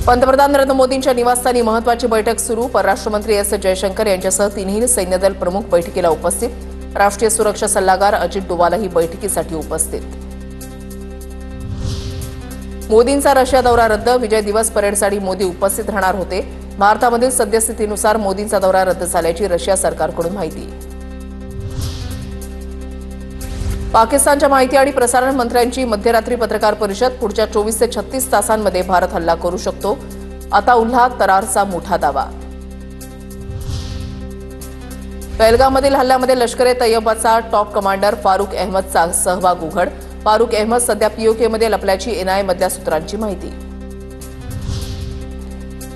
पंतप्रधान नरेंद्र मोदींच्या निवासस्थानी महत्त्वाची बैठक सुरू। परराष्ट्र मंत्री एस जयशंकर यांच्यासह तिन्ही सैन्यदल प्रमुख बैठकीला उपस्थित। राष्ट्रीय सुरक्षा सल्लागार अजित डोवालही बैठकीसाठी उपस्थित। मोदींचा रशिया दौरा रद्द। विजय दिवस परेडसाठी मोदी उपस्थित राहणार होते। भारतामधील सद्यस्थितीनुसार मोदींचा दौरा रद्द झाल्याची रशिया सरकारकडून माहिती। पाकिस्तानच्या माहिती आणि प्रसारण मंत्र्यांची मध्यरात्री पत्रकार परिषद। पुढच्या 24 ते 36 तासांमध्ये भारत हल्ला करू शकतो, अताउल्लाह तरारचा मोठा दावा। पहलगाममधील हल्ल्यामध्ये लष्कर-ए-तैयबाचा टॉप कमांडर फारुख अहमदचा सहभाग उघड। फारुख अहमद सध्या पीओकेमध्ये लपल्याची एनआयए-मधल्या सूत्रांची माहिती।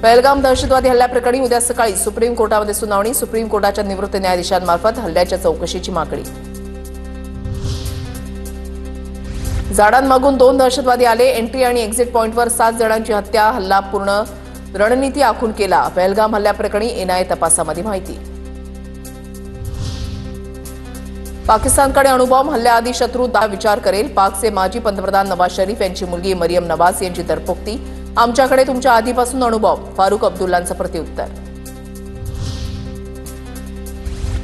पहलगाम दहशतवादी हल्ल्याप्रकरणी उद्या सकाळी सुप्रीम कोर्टामध्ये सुनावणी। सुप्रीम कोर्टाच्या निवृत्त न्यायाधीशांमार्फत हल्ल्याच्या चौकशीची मागणी। झाडांमागून 2 दहशतवादी आले। एंट्री आणि एक्झिट पॉइंटवर 7 जणांची हत्या। हल्ला पूर्ण रणनीती आखून केला। पहलगाम हल्ल्याप्रकरणी एनआयए तपासामध्ये माहिती। पाकिस्तानकडे अणुबॉम्ब हल्ल्याआधी शत्रू विचार करेल। पाकचे माजी पंतप्रधान नवाज शरीफ यांची मुलगी मरियम नवाज यांची दरपोक्ती। आमच्याकडे तुमच्या आधीपासून अणुबॉम्ब, फारुख अब्दुल्लांचं प्रत्युत्तर।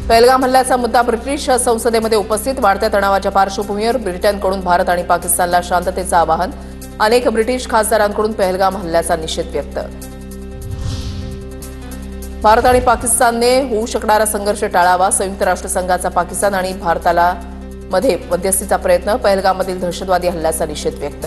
पहलगाम हल्ल्याचा मुद्दा ब्रिटिश संसदेमध्ये उपस्थित। वाढत्या तणावाच्या पार्श्वभूमीवर ब्रिटनकडून भारत आणि पाकिस्तानला शांततेचं आवाहन। अनेक ब्रिटिश खासदारांकडून पहलगाम हल्ल्याचा निषेध व्यक्त। भारत आणि पाकिस्तानने होऊ शकणारा संघर्ष टाळावा। संयुक्त राष्ट्रसंघाचा पाकिस्तान आणि भारताला मध्ये मध्यस्थीचा प्रयत्न। पहलगाममधील दहशतवादी हल्ल्याचा निषेध व्यक्त।